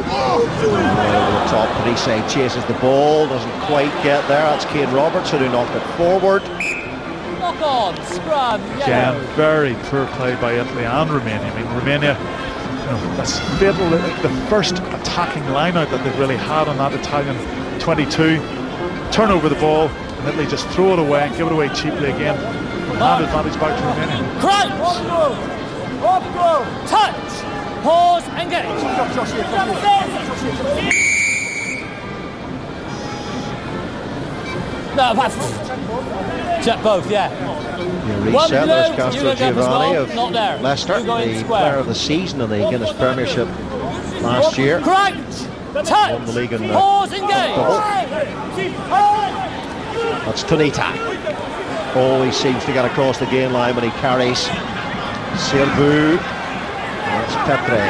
Over the top, Marseille chases the ball, doesn't quite get there. That's Kane Robertson who knocked it forward. Knock on, scrum, again, very poor play by Italy and Romania. I mean, Romania, that's fatal. The first attacking line-out that they've really had on that Italian 22. Turn over the ball, and Italy just throw it away and give it away cheaply again. Hand advantage back to Romania. Crunch! Touch! Pause, engage! No, check both, yeah. Reset, there's Castro Giovanni of not there. Leicester, the player of the season in the Guinness Premiership last year. Crunch! Touch! Won the league in pause, engage! That's Tunita. Always seems to get across the gain line when he carries. Sirbu. That's Petre.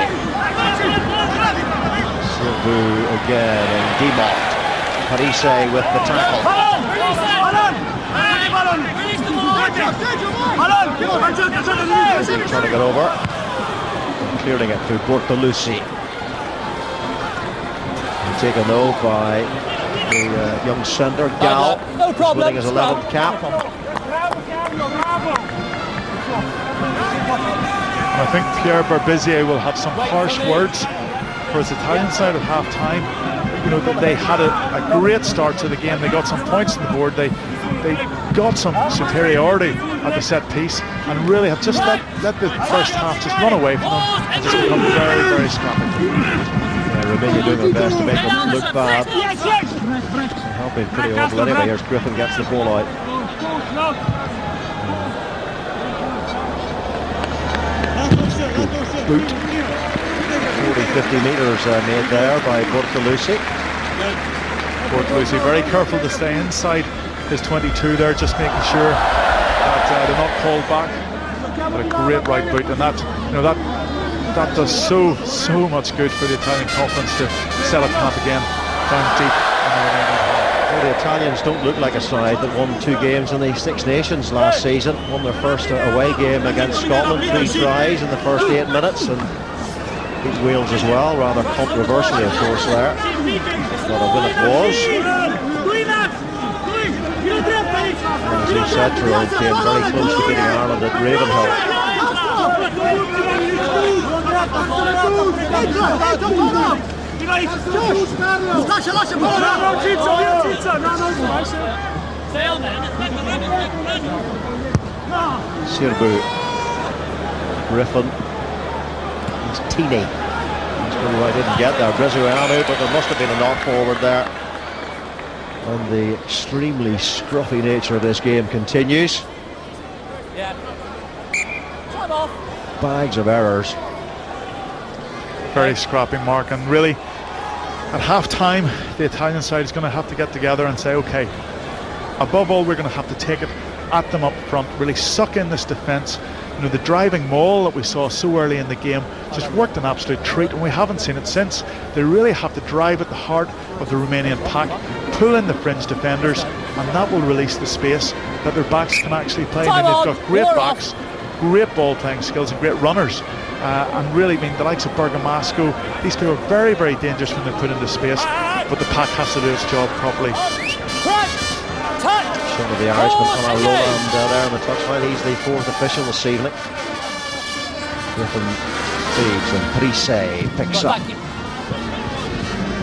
Sirbu again and Dimont. Marseille with the tackle. Turning it over. Clearing it to Bortolucci. Taken though by the young centre, Gal. No problem. Winning his 11th cap. I think Pierre Berbizier will have some harsh words for his Italian side at half-time. You know, they had a great start to the game. They got some points on the board. They got some superiority at the set piece and really have just let the first half just run away from them and just become very, very scrappy. Yeah, Romania doing their best to make them look bad. They have been pretty awful anyway. Here's Griffin gets the ball out. Boot. 40-50 metres made there by Bortolucci. Bortolucci very careful to stay inside his 22 there, just making sure that they're not called back. But a great right boot, and that does so much good for the Italian confidence to set up camp again down deep. Well, the Italians don't look like a side that won 2 games in the Six Nations last season. Won their first away game against Scotland, 3 tries in the first 8 minutes, and beat Wales as well, rather controversially of course there. What a win it was. And as you said, Tyrone came very close to beating Ireland at Ravenhill. Sirbu, Griffin, it's Tini. That's who I didn't get there. Breziano, but there must have been a knock forward there. And the extremely scruffy nature of this game continues. Bags of errors. Very scrappy, Mark, and really at half-time the Italian side is going to have to get together and say, okay, above all we're going to have to take it at them up front, really suck in this defence. You know, the driving maul that we saw so early in the game just worked an absolute treat, and we haven't seen it since. They really have to drive at the heart of the Romanian pack, pull in the fringe defenders, and that will release the space that their backs can actually play. And they've got great backs, great ball playing skills and great runners, and really, I mean, the likes of Bergamasco, these people are very, very dangerous when they're put into space, but the pack has to do its job properly. Some of the Irishman, Conor Rowland there on the touchline. He's the 4th official this evening. Griffin feeds and Marseille picks up.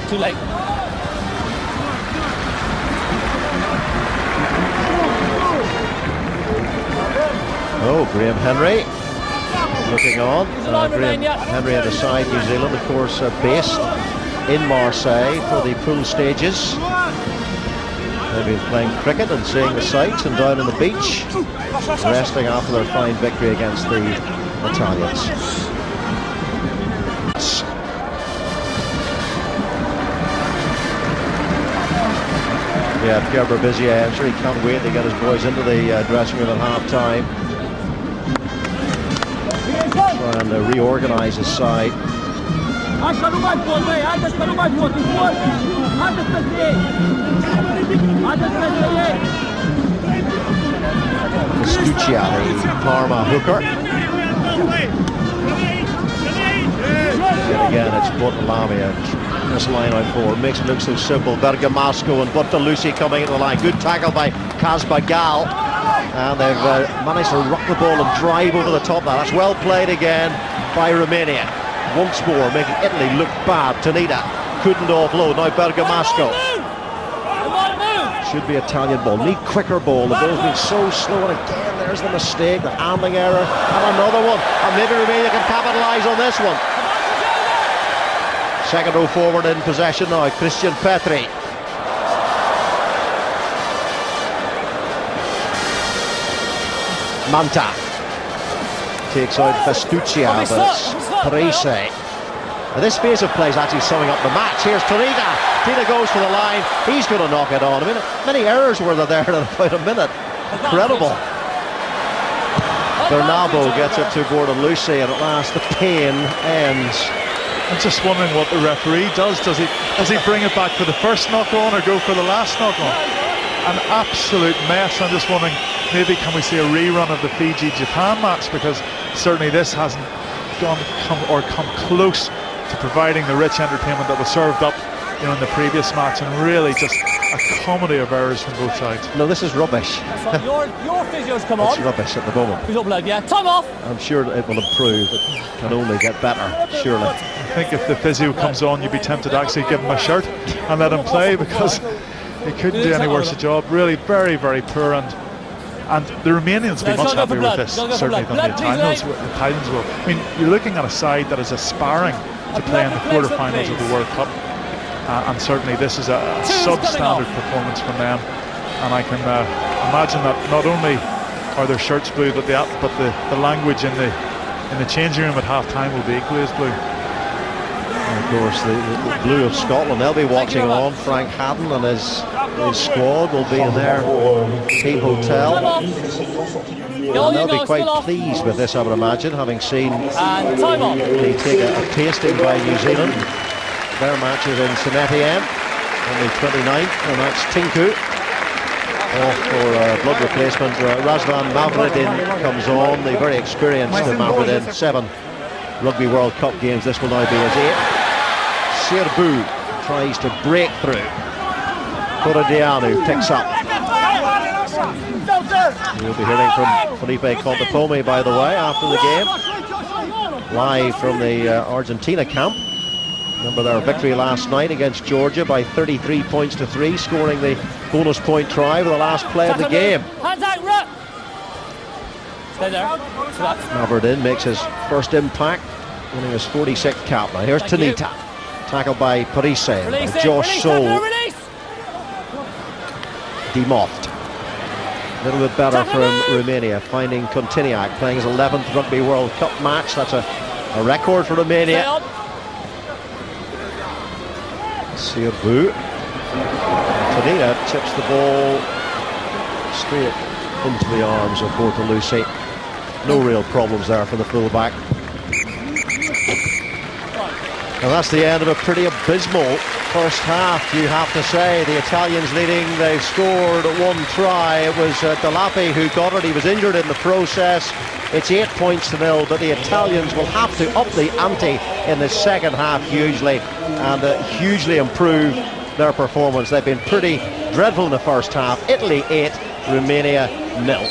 Too late. Oh, Graham Henry looking on. Graham Henry at the side, New Zealand, of course, based in Marseille for the pool stages. They've been playing cricket and seeing the sights and down on the beach, resting after their fine victory against the Italians. Yeah, Pierre Berbizier, I'm sure he can't wait to get his boys into the dressing room at half-time. Try and reorganise his side. Stuccia, the Parma hooker. Yet again, it's Botolami, and this line out forward makes it look so simple. Bergamasco and Bortolussi coming into the line. Good tackle by Kazbagal, and they've managed to rock the ball and drive over the top. That's well played again by Romania. Once more, making Italy look bad. Tanita couldn't offload. Now Bergamasco. Should be Italian ball. Need quicker ball. The ball's been so slow, and again there's the mistake, the handling error, and another one. And maybe Romania can capitalise on this one. Second row forward in possession now, Christian Petri. Manta takes out Festuccia, but it's Parise. Now this phase of play is actually summing up the match. Here's Tanita. Tina goes for the line. He's going to knock it on. I mean, many errors were there in about a minute. Incredible. Bernabo gets it to Bortolussi, and at last the pain ends. I'm just wondering what the referee does. Does he bring it back for the first knock on or go for the last knock on? An absolute mess. I'm just wondering, maybe can we see a rerun of the Fiji-Japan match, because certainly this hasn't come close to providing the rich entertainment that was served up, in the previous match, and really just a comedy of errors from both sides. No, this is rubbish. Your physio's come on. It's rubbish at the moment. Visual blood, yeah. Time off. I'm sure it will improve. It can only get better, surely. I think if the physio comes on, you'd be tempted to actually give him a shirt and let him play, because he couldn't do any worse a job. Really very, very poor, and the Romanians will be much happier with this, certainly, than the Italians will. I mean, you're looking at a side that is aspiring to play in the quarterfinals of the World Cup. And certainly this is a substandard performance from them, and I can imagine that not only are their shirts blue, but the language in the changing room at half-time will be equally as blue. And of course, the blue of Scotland, they'll be watching on. Frank Haddon and his squad will be in their team hotel. And they'll be quite pleased with this, I would imagine, having seen they take a pasting by New Zealand. Their match is in Saint-Étienne on the 29th, and that's Tinku off for blood replacement. Razvan Mavridin comes on, the very experienced Mavridin. 7 Rugby World Cup games, this will now be his 8th. Sirbu tries to break through. Corodianu picks up. We'll be hearing from Felipe Contepomi, by the way, after the game, live from the Argentina camp. Remember their victory last night against Georgia by 33 points to 3, scoring the bonus point try with the last play of the game. Stay there. Mavridin makes his first impact, winning his 46th cap. Now here's Tanita, tackled by Parise, by Josh Soule. Demothed. A little bit better from Romania, finding Kontiniak playing his 11th Rugby World Cup match. That's a record for Romania. Sirbu. Tanita tips the ball straight into the arms of Bortolussi. No real problems there for the fullback. And that's the end of a pretty abysmal first half, you have to say. The Italians leading, they've scored 1 try. It was Delapi who got it. He was injured in the process. It's 8 points to 0, but the Italians will have to up the ante in the second half hugely, and hugely improve their performance. They've been pretty dreadful in the first half. Italy 8, Romania 0.